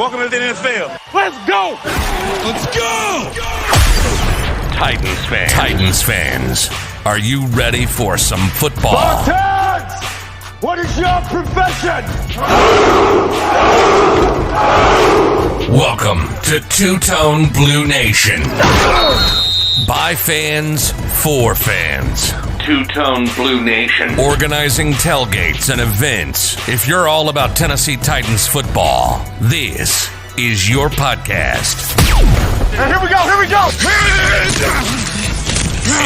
Welcome to the NFL. Let's go! Let's go! Titans fans, are you ready for some football? Spartans! What is your profession? Welcome to Two-Tone Blue Nation. By fans, for fans. Two-Tone Blue Nation. Organizing tailgates and events. If you're all about Tennessee Titans football, this is your podcast. And here we go!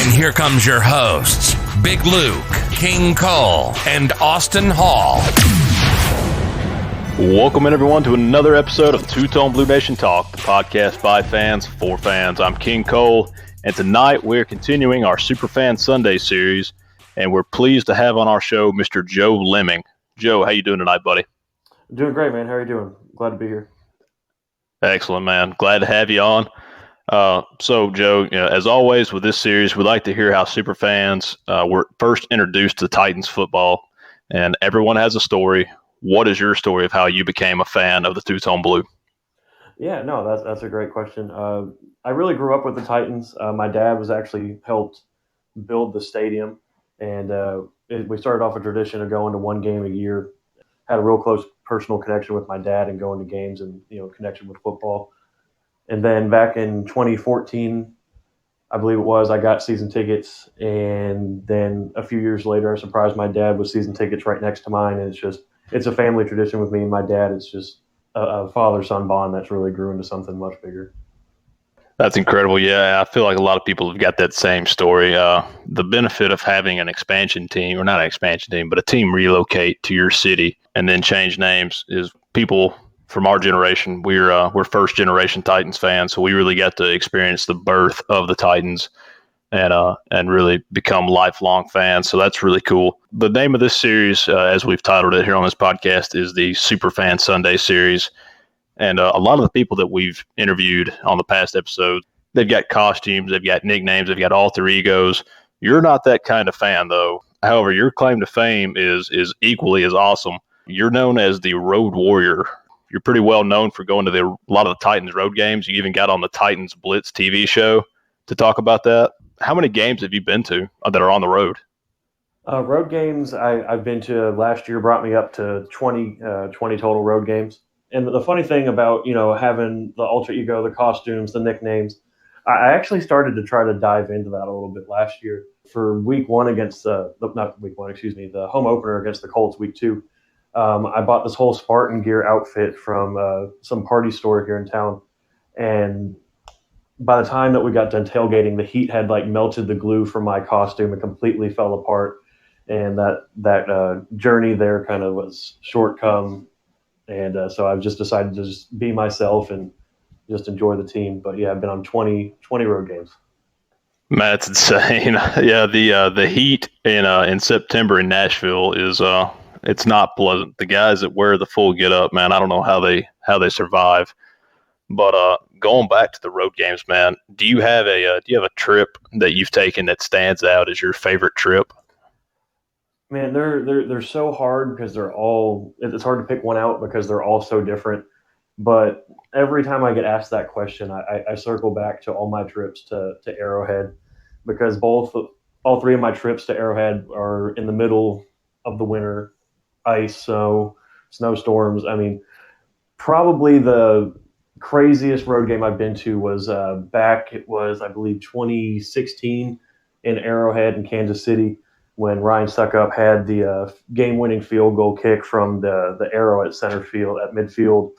And here comes your hosts, Big Luke, King Cole, and Austin Hall. Welcome in, everyone, to another episode of Two-Tone Blue Nation Talk, the podcast by fans, for fans. I'm King Cole, and tonight we're continuing our Superfan Sunday series, and we're pleased to have on our show Mr. Joe Leming. Joe, how you doing tonight, buddy? Doing great, man. How are you doing? Glad to be here. Excellent, man. Glad to have you on. So, Joe, as always with this series, we'd like to hear how superfans were first introduced to Titans football, and everyone has a story. What is your story of how you became a fan of the Two-Tone Blue? Yeah, no, that's a great question. I really grew up with the Titans. My dad was actually helped build the stadium, and we started off a tradition of going to one game a year. Had a real close personal connection with my dad and going to games and connection with football. And then back in 2014, I believe it was, I got season tickets, and then a few years later, I surprised my dad with season tickets right next to mine. And it's a family tradition with me and my dad. It's just a father-son bond that's really grew into something much bigger. That's incredible. Yeah, I feel like a lot of people have got that same story. The benefit of having an expansion team, or not an expansion team, but a team relocate to your city and then change names is people from our generation. We're first generation Titans fans, so we really got to experience the birth of the Titans and really become lifelong fans. So that's really cool. The name of this series, as we've titled it here on this podcast, is the Superfan Sunday series. And a lot of the people that we've interviewed on the past episodes, they've got costumes, they've got nicknames, they've got alter egos. You're not that kind of fan, though. However, your claim to fame is equally as awesome. You're known as the Road Warrior. You're pretty well known for going to a lot of the Titans road games. You even got on the Titans Blitz TV show to talk about that. How many games have you been to that are on the road? Road games I've been to last year brought me up to 20 total road games. And the funny thing about, having the alter ego, the costumes, the nicknames, I actually started to try to dive into that a little bit last year. For week one against the home opener against the Colts, week 2. I bought this whole Spartan gear outfit from some party store here in town. And by the time that we got done tailgating, the heat had melted the glue from my costume and completely fell apart. And that journey there kind of was short come. And so I've just decided to just be myself and just enjoy the team. But yeah, I've been on 20 road games. Man, that's insane. Yeah, the heat in September in Nashville is it's not pleasant. The guys that wear the full get up, man, I don't know how they survive. But going back to the road games, man, do you have a trip that you've taken that stands out as your favorite trip? Man, they're so hard because it's hard to pick one out because they're all so different. But every time I get asked that question, I circle back to all my trips to Arrowhead, because all three of my trips to Arrowhead are in the middle of the winter, ice, snowstorms. I mean, probably the craziest road game I've been to was I believe 2016 in Arrowhead in Kansas City, when Ryan Suckup had the game-winning field goal kick from the arrow at center field, at midfield,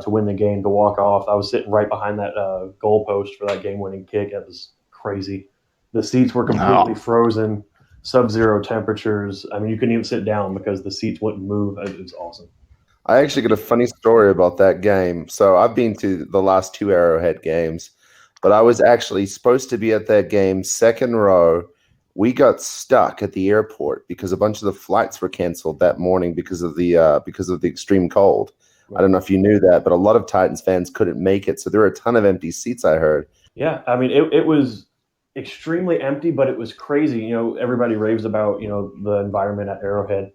to win the game, to walk off. I was sitting right behind that goal post for that game-winning kick. It was crazy. The seats were completely frozen, sub-zero temperatures. I mean, you couldn't even sit down because the seats wouldn't move. It was awesome. I actually got a funny story about that game. So I've been to the last 2 Arrowhead games, but I was actually supposed to be at that game second row. We got stuck at the airport because a bunch of the flights were canceled that morning because of the extreme cold. Right. I don't know if you knew that, but a lot of Titans fans couldn't make it. So there were a ton of empty seats, I heard. Yeah, I mean, it was extremely empty, but it was crazy. Everybody raves about, the environment at Arrowhead.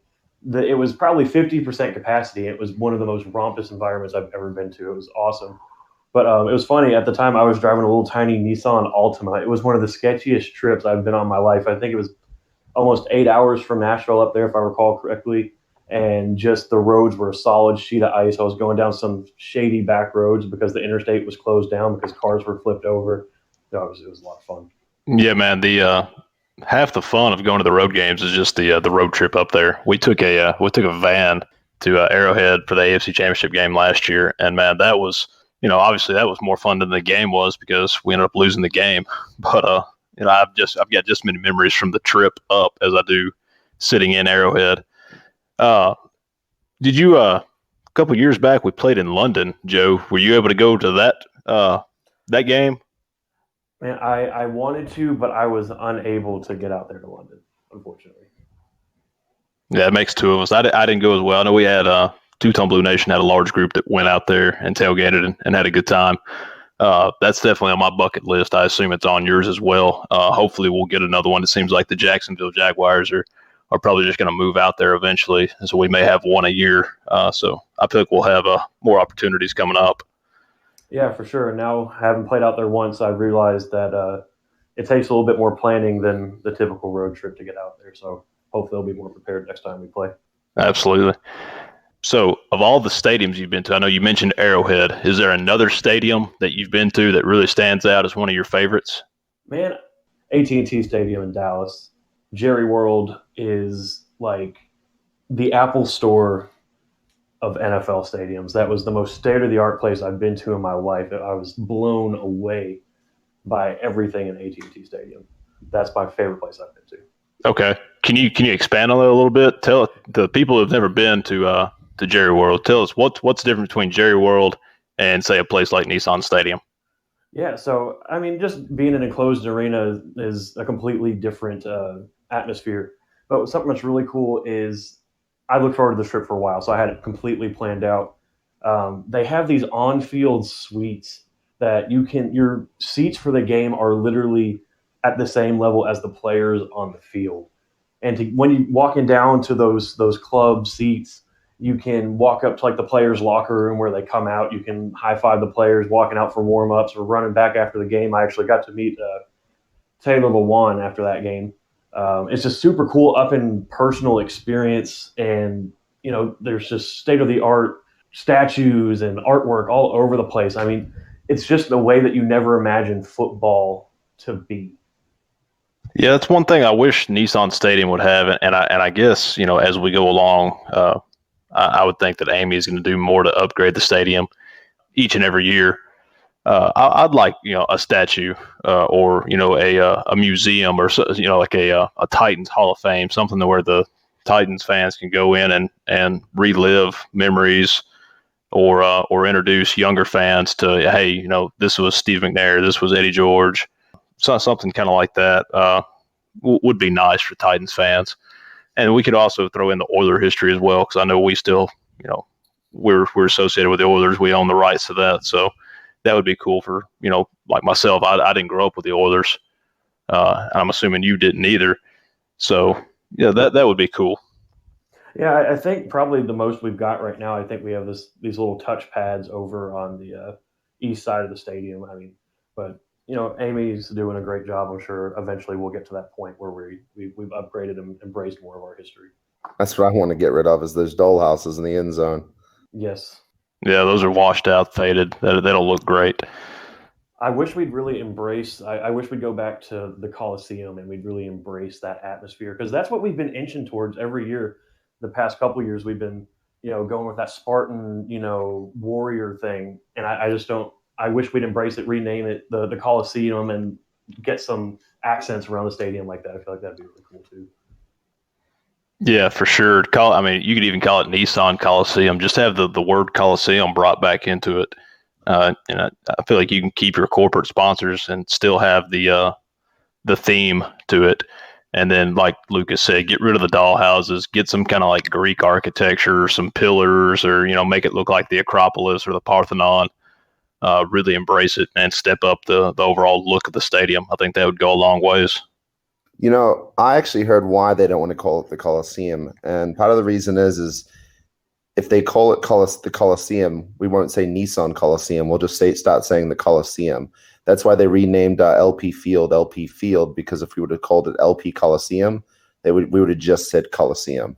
it was probably 50% capacity. It was one of the most rompous environments I've ever been to. It was awesome. But it was funny. At the time, I was driving a little tiny Nissan Altima. It was one of the sketchiest trips I've been on in my life. I think it was almost 8 hours from Nashville up there, if I recall correctly. And just the roads were a solid sheet of ice. I was going down some shady back roads because the interstate was closed down because cars were flipped over. It was a lot of fun. Yeah, man. The half the fun of going to the road games is just the road trip up there. We took a van to Arrowhead for the AFC Championship game last year, and man, that was, obviously that was more fun than the game was because we ended up losing the game. But I've got just as many memories from the trip up as I do sitting in Arrowhead. Did you a couple of years back we played in London, Joe? Were you able to go to that game? Man, I wanted to, but I was unable to get out there to London, unfortunately. Yeah, it makes two of us. I didn't go as well. I know we had Two-Tone Blue Nation had a large group that went out there and tailgated and had a good time. That's definitely on my bucket list. I assume it's on yours as well. Hopefully we'll get another one. It seems like the Jacksonville Jaguars are probably just going to move out there eventually, and so we may have one a year. So I feel like we'll have more opportunities coming up. Yeah, for sure. Now, having played out there once, I realized that it takes a little bit more planning than the typical road trip to get out there. So hopefully they'll be more prepared next time we play. Absolutely. So of all the stadiums you've been to, I know you mentioned Arrowhead. Is there another stadium that you've been to that really stands out as one of your favorites? Man, AT&T Stadium in Dallas. Jerry World is like the Apple Store of NFL stadiums. That was the most state-of-the-art place I've been to in my life. I was blown away by everything in AT&T Stadium. That's my favorite place I've been to. Okay. Can you expand on that a little bit? Tell the people who've never been to Jerry World, tell us what's the difference between Jerry World and, say, a place like Nissan Stadium? Yeah, so, I mean, just being an enclosed arena is a completely different atmosphere. But something that's really cool is I looked forward to this trip for a while, so I had it completely planned out. They have these on-field suites that your seats for the game are literally at the same level as the players on the field. And when you walking down to those club seats, you can walk up to like the players' locker room where they come out. You can high-five the players walking out for warm-ups or running back after the game. I actually got to meet Taylor Lewan after that game. It's just super cool up and personal experience. And, there's just state-of-the-art statues and artwork all over the place. I mean, it's just the way that you never imagined football to be. Yeah, that's one thing I wish Nissan Stadium would have. And I guess, as we go along, I would think that Amy is going to do more to upgrade the stadium each and every year. I'd like a statue or a museum or like a Titans Hall of Fame, something where the Titans fans can go in and relive memories or introduce younger fans to, hey, this was Steve McNair, this was Eddie George, something kind of like that would be nice for Titans fans. And we could also throw in the Oiler history as well, because I know we still, we're associated with the Oilers. We own the rights to that. So that would be cool for, like myself. I didn't grow up with the Oilers. I'm assuming you didn't either. So, yeah, that would be cool. Yeah, I think probably the most we've got right now, I think we have these little touch pads over on the east side of the stadium. I mean, but Amy's doing a great job. I'm sure eventually we'll get to that point where we've upgraded and embraced more of our history. That's what I want to get rid of is those doll houses in the end zone. Yes. Yeah, those are washed out, faded. That'll look great. I wish we'd really embrace. I wish we'd go back to the Coliseum and we'd really embrace that atmosphere, because that's what we've been inching towards every year. The past couple of years, we've been going with that Spartan warrior thing, and I just don't. I wish we'd embrace it, rename it the Coliseum, and get some accents around the stadium like that. I feel like that'd be really cool too. Yeah, for sure. You could even call it Nissan Coliseum. Just have the word Coliseum brought back into it. And I feel like you can keep your corporate sponsors and still have the theme to it. And then, like Lucas said, get rid of the doll houses, get some kind of like Greek architecture, or some pillars, or make it look like the Acropolis or the Parthenon. Really embrace it and step up the overall look of the stadium. I think that would go a long ways. I actually heard why they don't want to call it the Coliseum, and part of the reason is if they call it the Coliseum, we won't say Nissan Coliseum. We'll just start saying the Coliseum. That's why they renamed LP Field, because if we would have called it LP Coliseum, we would have just said Coliseum.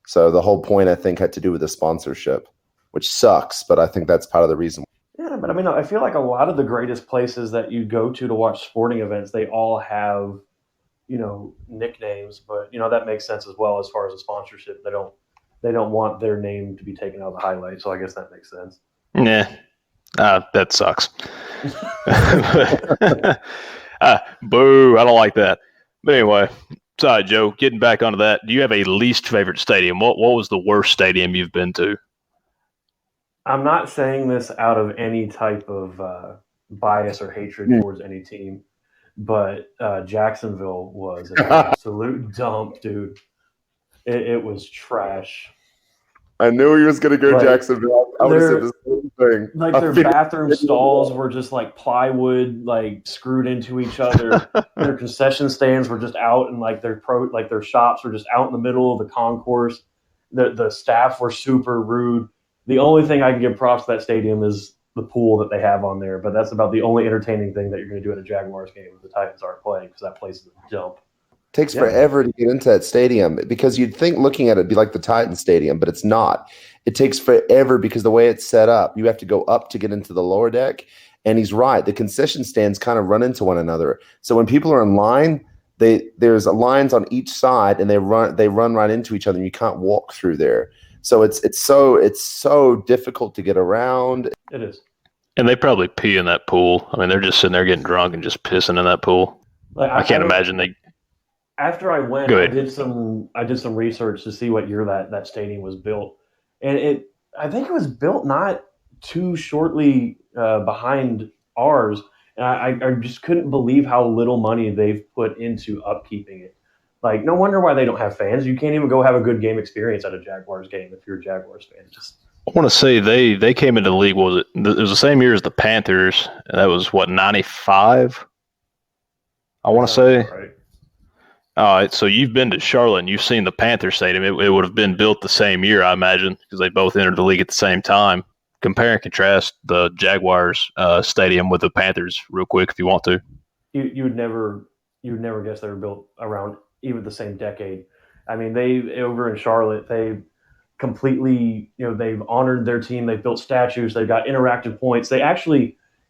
So the whole point, I think, had to do with the sponsorship, which sucks, but I think that's part of the reason. Yeah, but I mean, I feel like a lot of the greatest places that you go to watch sporting events, they all have, nicknames, but that makes sense as well as far as the sponsorship. They don't want their name to be taken out of the highlight, so I guess that makes sense. Yeah, that sucks. Boo! I don't like that. But anyway, sorry, Joe. Getting back onto that, do you have a least favorite stadium? What was the worst stadium you've been to? I'm not saying this out of any type of bias or hatred towards any team, but Jacksonville was an absolute dump, dude. It was trash. I knew he was going to go Jacksonville. I would have said the same thing. Like their bathroom stalls were just like plywood, like screwed into each other. Their concession stands were just out, and like their shops were just out in the middle of the concourse. The staff were super rude. The only thing I can give props to that stadium is the pool that they have on there, but that's about the only entertaining thing that you're going to do at a Jaguars game if the Titans aren't playing, because that place is a dump. Takes forever to get into that stadium, because you'd think looking at it would be like the Titans stadium, but it's not. It takes forever because the way it's set up, you have to go up to get into the lower deck. And he's right. The concession stands kind of run into one another. So when people are in line, there's lines on each side, and they run right into each other, and you can't walk through there. So it's so difficult to get around. It is. And they probably pee in that pool. I mean, they're just sitting there getting drunk and just pissing in that pool. Like, I can't imagine they. After I went, I did some research to see what year that stadium was built, and I think it was built not too shortly behind ours. And I just couldn't believe how little money they've put into upkeeping it. Like, no wonder why they don't have fans. You can't even go have a good game experience at a Jaguars game if you're a Jaguars fan. I want to say they came into the league. It was the same year as the Panthers. That was what, 95? I want to say. Right. All right, so you've been to Charlotte and you've seen the Panther Stadium. It would have been built the same year, I imagine, because they both entered the league at the same time. Compare and contrast the Jaguars stadium with the Panthers real quick if you want to. You would never guess they were built around even the same decade. I mean, they over in Charlotte, they completely, they've honored their team. They've built statues. They've got interactive points. It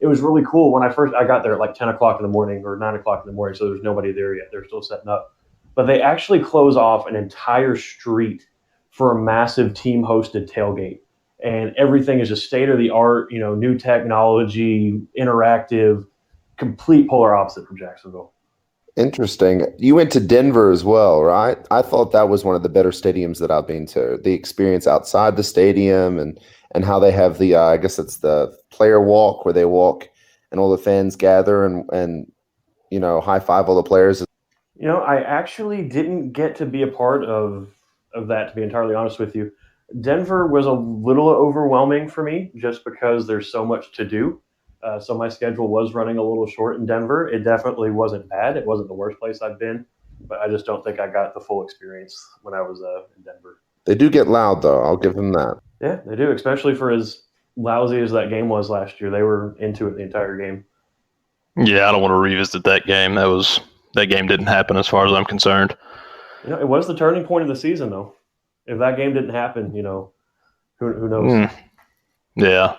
was really cool when I got there at like 10 o'clock in the morning or 9 o'clock in the morning, so there's nobody there yet. They're still setting up. But they actually close off an entire street for a massive team-hosted tailgate. And everything is just state-of-the-art, new technology, interactive, complete polar opposite from Jacksonville. Interesting. You went to Denver as well, right? I thought that was one of the better stadiums that I've been to. The experience outside the stadium and how they have the, I guess it's the player walk where they walk and all the fans gather and high five all the players. I actually didn't get to be a part of that, to be entirely honest with you. Denver was a little overwhelming for me just because there's so much to do. So my schedule was running a little short in Denver. It definitely wasn't bad. It wasn't the worst place I've been, but I just don't think I got the full experience when I was in Denver. They do get loud, though. I'll give them that. Yeah, they do, especially for as lousy as that game was last year. They were into it the entire game. Yeah, I don't want to revisit that game. That game didn't happen as far as I'm concerned. It was the turning point of the season, though. If that game didn't happen, who knows? Yeah.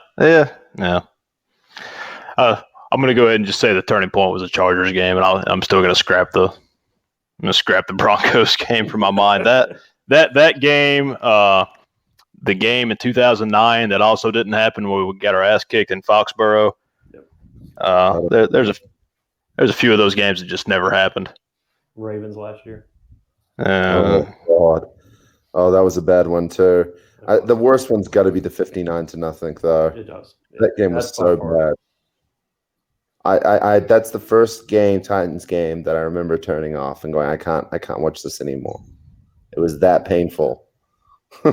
I'm going to go ahead and just say the turning point was the Chargers game, and I'm still going to scrap the Broncos game from my mind. That game, the game in 2009 that also didn't happen where we got our ass kicked in Foxborough. Yep. There's a few of those games that just never happened. Ravens last year. Oh God! Oh, that was a bad one too. The worst one's got to be the 59-0 though. It does. That game was so bad. I that's the first Titans game that I remember turning off and going, I can't watch this anymore. It was that painful. I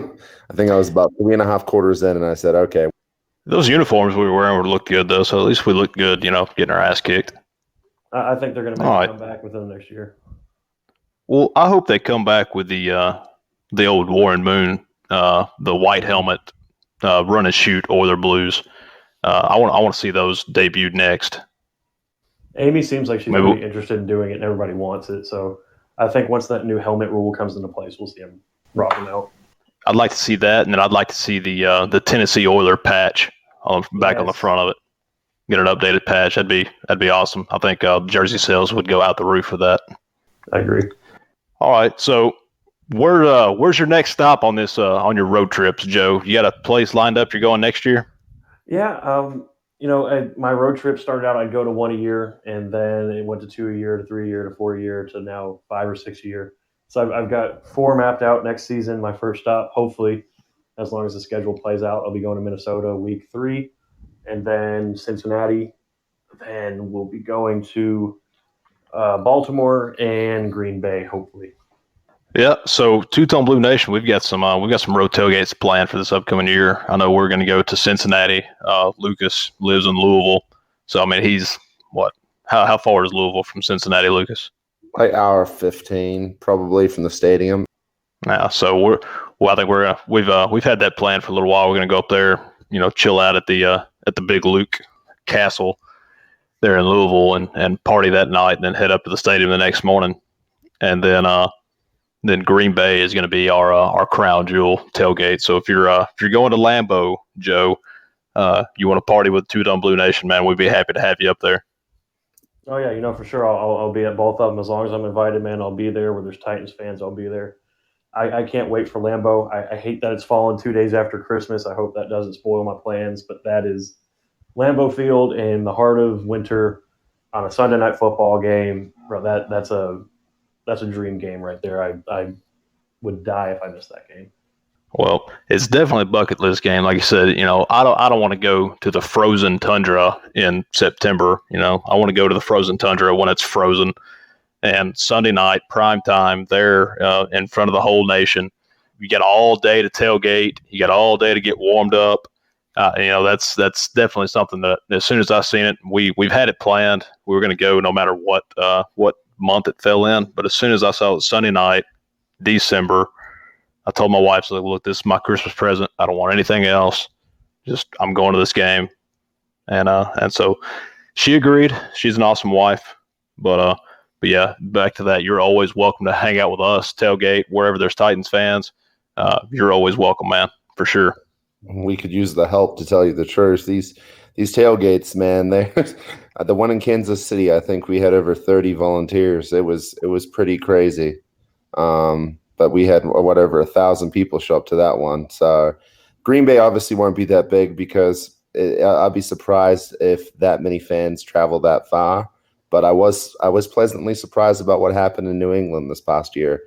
think I was about 3.5 quarters in, and I said, okay. Those uniforms we were wearing would look good though, so at least we looked good, getting our ass kicked. I think they're going to make a comeback within the next year. Well, I hope they come back with the old Warren Moon, the white helmet, run and shoot Oiler blues. I want to see those debuted next. Amy seems like she's Maybe pretty interested in doing it, and everybody wants it. So I think once that new helmet rule comes into place, we'll see them rock them out. I'd like to see that, and then I'd like to see the Tennessee Oiler patch back on the front of it. Get an updated patch. That'd be awesome. I think jersey sales would go out the roof for that. I agree. All right, so where's your next stop on this on your road trips, Joe? You got a place lined up you're going next year? Yeah, my road trip started out, I'd go to one a year, and then it went to 2 a year, to 3 a year, to 4 a year, to now 5 or 6 a year. So I've got 4 mapped out next season. My first stop, hopefully, as long as the schedule plays out, I'll be going to Minnesota week 3, and then Cincinnati. Then we'll be going to Baltimore and Green Bay, hopefully. Yeah, so Two-Tone Blue Nation, we've got some road tailgates planned for this upcoming year. I know we're going to go to Cincinnati. Lucas lives in Louisville, so I mean he's what? How far is Louisville from Cincinnati, Lucas? Like hour 15, probably from the stadium. Yeah, so I think we've had that planned for a little while. We're going to go up there, chill out at the Big Luke Castle there in Louisville and party that night, and then head up to the stadium the next morning, and then Green Bay is going to be our crown jewel tailgate. So if you're going to Lambeau, Joe, you want to party with Two-Tone Blue Nation, man, we'd be happy to have you up there. Oh yeah, for sure. I'll be at both of them as long as I'm invited, man. I'll be there. Where there's Titans fans, I'll be there. I can't wait for Lambeau. I hate that it's fallen 2 days after Christmas. I hope that doesn't spoil my plans, but that is Lambeau Field in the heart of winter on a Sunday night football game. Bro, that's a dream game right there. I would die if I missed that game. Well, it's definitely a bucket list game. Like you said, I don't want to go to the frozen tundra in September. I want to go to the frozen tundra when it's frozen. And Sunday night, prime time, there in front of the whole nation. You got all day to tailgate. You got all day to get warmed up. That's definitely something that as soon as I seen it, we've had it planned. We were going to go no matter what month it fell in. But as soon as I saw it Sunday night, December, I told my wife, look, this is my Christmas present. I don't want anything else. Just I'm going to this game. And so she agreed. She's an awesome wife. But yeah, back to that. You're always welcome to hang out with us, tailgate, wherever there's Titans fans. You're always welcome, man, for sure. We could use the help, to tell you the truth. These tailgates, man, the one in Kansas City, I think we had over 30 volunteers. It was pretty crazy. But we had 1,000 people show up to that one. So Green Bay obviously won't be that big because I'd be surprised if that many fans travel that far. But I was pleasantly surprised about what happened in New England this past year.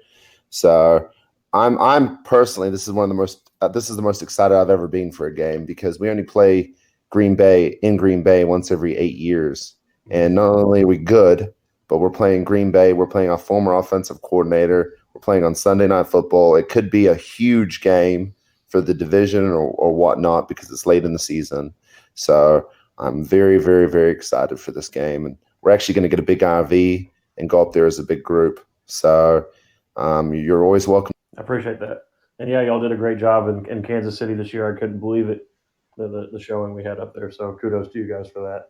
So I'm personally, this is the most excited I've ever been for a game, because we only play Green Bay once every 8 years. And not only are we good, but we're playing Green Bay. We're playing our former offensive coordinator. We're playing on Sunday Night Football. It could be a huge game for the division or whatnot, because it's late in the season. So I'm very, very, very excited for this game. And we're actually going to get a big RV and go up there as a big group. So you're always welcome. I appreciate that. And yeah, y'all did a great job in Kansas City this year. I couldn't believe it, the showing we had up there. So kudos to you guys for that.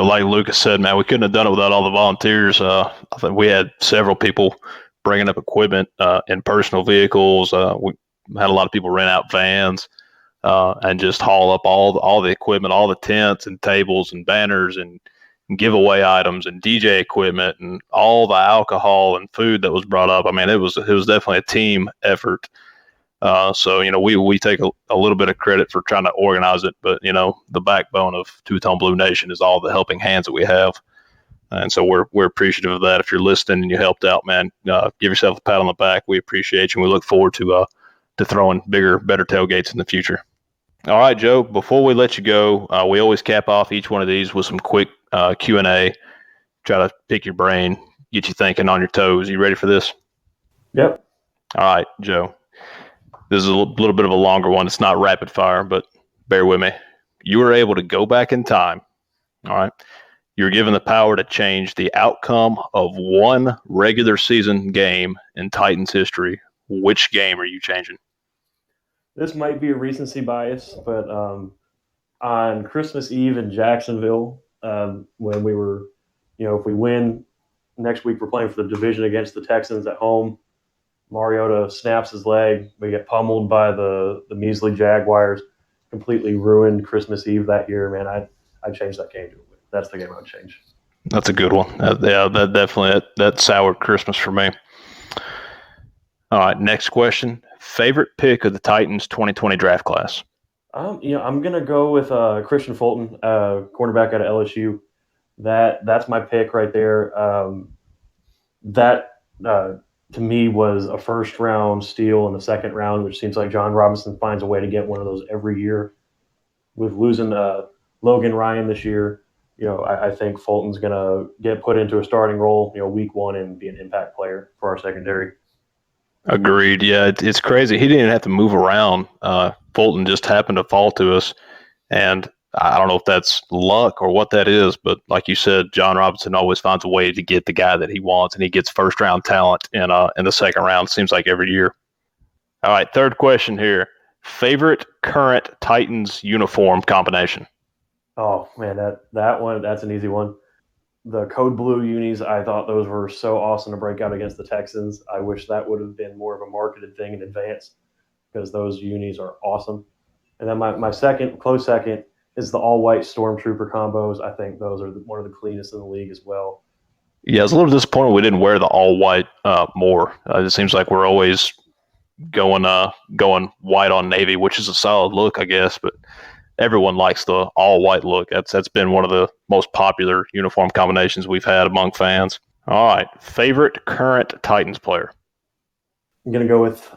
Like Lucas said, man, we couldn't have done it without all the volunteers. I think we had several people bringing up equipment in personal vehicles. We had a lot of people rent out vans and just haul up all the equipment, all the tents and tables and banners and giveaway items and DJ equipment and all the alcohol and food that was brought up. I mean, it was definitely a team effort. So we take a little bit of credit for trying to organize it, but the backbone of Two-Tone Blue Nation is all the helping hands that we have. And so we're appreciative of that. If you're listening and you helped out, man, give yourself a pat on the back. We appreciate you, and we look forward to throwing bigger, better tailgates in the future. All right, Joe, before we let you go, we always cap off each one of these with some quick Q&A, try to pick your brain, get you thinking on your toes. You ready for this? Yep. All right, Joe. This is a little bit of a longer one. It's not rapid fire, but bear with me. You were able to go back in time, all right? You're given the power to change the outcome of one regular season game in Titans history. Which game are you changing? This might be a recency bias, but on Christmas Eve in Jacksonville, when we were, if we win next week, we're playing for the division against the Texans at home. Mariota snaps his leg. We get pummeled by the measly Jaguars. Completely ruined Christmas Eve that year, man. I'd change that game to a win. That's the game I would change. That's a good one. That definitely that soured Christmas for me. All right, next question. Favorite pick of the Titans 2020 draft class? I'm gonna go with Christian Fulton, cornerback out of LSU. That's my pick right there. That to me was a first round steal in the second round, which seems like John Robinson finds a way to get one of those every year. With losing Logan Ryan this year, I think Fulton's gonna get put into a starting role, week one, and be an impact player for our secondary. Agreed. Yeah, it's crazy. He didn't even have to move around. Fulton just happened to fall to us, and I don't know if that's luck or what that is, but like you said, John Robinson always finds a way to get the guy that he wants, and he gets first round talent in the second round. Seems like every year. All right, third question here. Favorite current Titans uniform combination? Oh man, that one, that's an easy one. The code blue unis, I thought those were so awesome to break out against the Texans. I wish that would have been more of a marketed thing in advance, because those unis are awesome. And then my close second, is the all-white Stormtrooper combos. I think those are one of the cleanest in the league as well. Yeah, I was a little disappointed we didn't wear the all-white more. It seems like we're always going white on navy, which is a solid look, I guess, but everyone likes the all-white look. That's been one of the most popular uniform combinations we've had among fans. All right, favorite current Titans player? I'm going to go with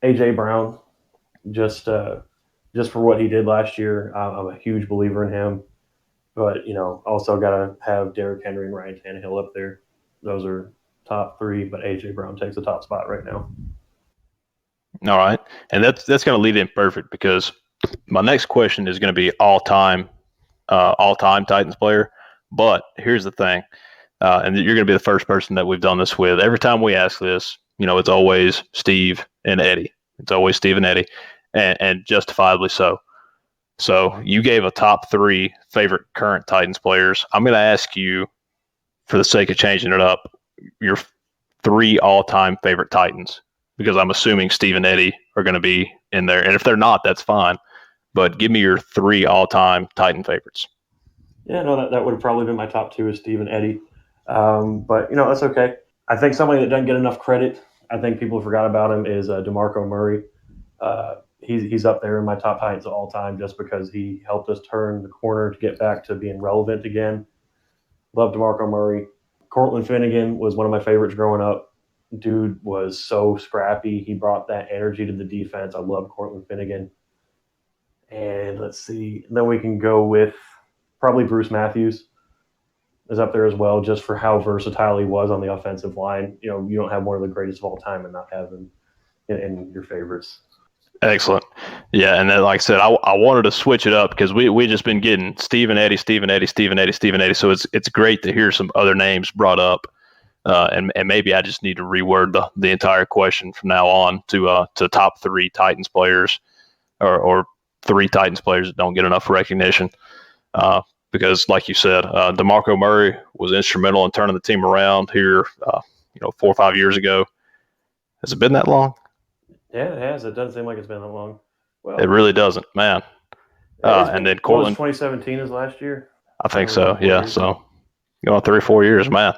A.J. Brown, just for what he did last year. I'm a huge believer in him. But, also got to have Derrick Henry and Ryan Tannehill up there. Those are top three, but A.J. Brown takes the top spot right now. All right. And that's going to lead in perfect, because my next question is going to be all-time Titans player. But here's the thing, and you're going to be the first person that we've done this with. Every time we ask this, it's always Steve and Eddie. It's always Steve and Eddie, and justifiably so. So you gave a top three favorite current Titans players. I'm going to ask you, for the sake of changing it up, your three all-time favorite Titans, because I'm assuming Steve and Eddie are going to be in there. And if they're not, that's fine. But give me your three all-time Titan favorites. Yeah, no, that would have probably been my top two, is Steve and Eddie. But, that's okay. I think somebody that doesn't get enough credit, I think people forgot about him, is DeMarco Murray. He's up there in my top Titans of all time, just because he helped us turn the corner to get back to being relevant again. Love DeMarco Murray. Cortland Finnegan was one of my favorites growing up. Dude was so scrappy. He brought that energy to the defense. I love Cortland Finnegan. And let's see. Then we can go with probably Bruce Matthews is up there as well, just for how versatile he was on the offensive line. You don't have one of the greatest of all time and not have him in your favorites. Excellent. Yeah, and then, like I said, I wanted to switch it up, because we just been getting Steve and Eddie. So it's great to hear some other names brought up, and maybe I just need to reword the entire question from now on to top three Titans players, or three Titans players that don't get enough recognition. Because, like you said, DeMarco Murray was instrumental in turning the team around here, 4 or 5 years ago. Has it been that long? Yeah, it has. It doesn't seem like it's been that long. Well, it really doesn't, man. And then Cortland. 2017 is last year? I think so, yeah. So, 3 or 4 years, man.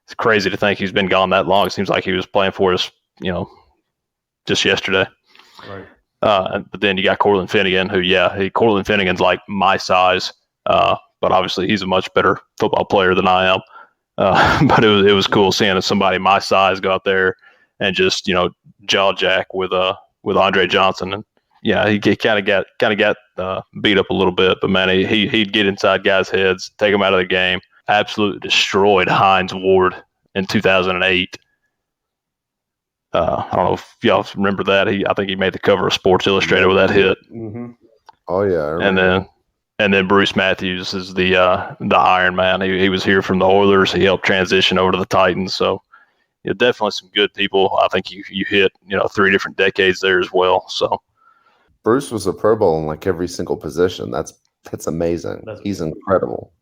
It's crazy to think he's been gone that long. It seems like he was playing for us, just yesterday. Right. But then you got Cortland Finnegan, Cortland Finnegan's like my size, but obviously he's a much better football player than I am. But it was cool seeing somebody my size go out there and just jaw jack with Andre Johnson, and he kind of got beat up a little bit, but man, he'd get inside guys' heads, take them out of the game. Absolutely destroyed Hines Ward in 2008. I don't know if y'all remember that. I think he made the cover of Sports Illustrated with that hit. Mm-hmm. Oh yeah, and then And then Bruce Matthews is the Iron Man. He was here from the Oilers. He helped transition over to the Titans. So definitely some good people. I think you hit 3 different decades there as well. So Bruce was a Pro Bowl in like every single position. That's amazing. He's incredible.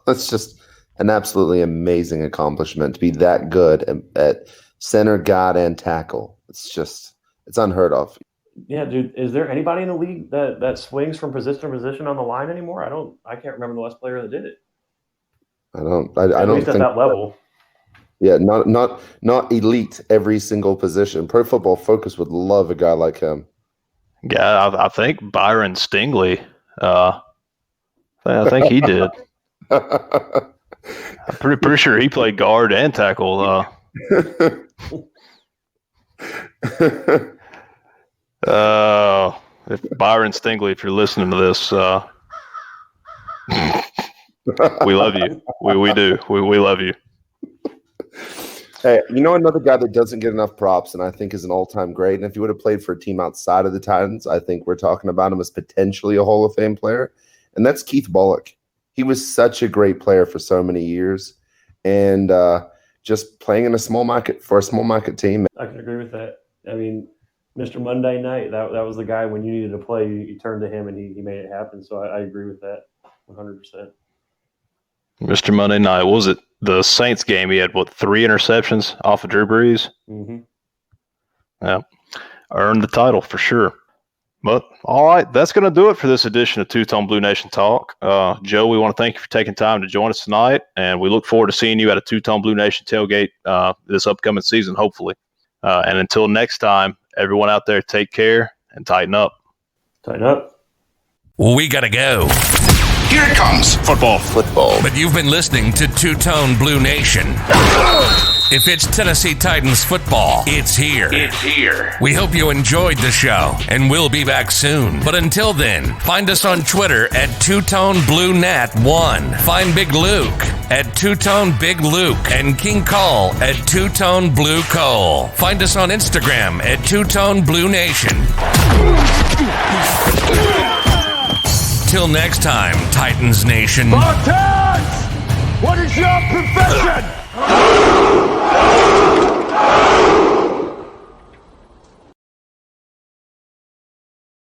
That's just an absolutely amazing accomplishment to be that good at center, guard, and tackle. It's unheard of. Yeah, dude. Is there anybody in the league that swings from position to position on the line anymore? I can't remember the last player that did it. I don't At least think at that level. Yeah, not elite every single position. Pro Football Focus would love a guy like him. Yeah, I think Byron Stingley. I think he did. I'm pretty sure he played guard and tackle. If Byron Stingley, if you're listening to this, we love you. We do. We love you. Hey, another guy that doesn't get enough props and I think is an all-time great, and if he would have played for a team outside of the Titans, I think we're talking about him as potentially a Hall of Fame player, and that's Keith Bullock. He was such a great player for so many years, and just playing in a small market team. I can agree with that. I mean, Mr. Monday Night, that was the guy when you needed to play, you turned to him and he made it happen. So I agree with that 100%. Mr. Monday Night, what was it? The Saints game, he had, 3 interceptions off of Drew Brees? Mm-hmm. Yeah, earned the title for sure. But, all right, that's going to do it for this edition of Two-Tone Blue Nation Talk. Joe, we want to thank you for taking time to join us tonight, and we look forward to seeing you at a Two-Tone Blue Nation tailgate this upcoming season, hopefully. And until next time, everyone out there, take care and tighten up. Tighten up. Well, we got to go. Here it comes. Football. But you've been listening to Two-Tone Blue Nation. If it's Tennessee Titans football, it's here. We hope you enjoyed the show, and we'll be back soon. But until then, find us on Twitter at Two-Tone Blue Nat 1. Find Big Luke at Two-Tone Big Luke and King Cole at Two-Tone Blue Cole. Find us on Instagram at Two-Tone Blue Nation. Till next time, Titans Nation. Spartans! What is your profession?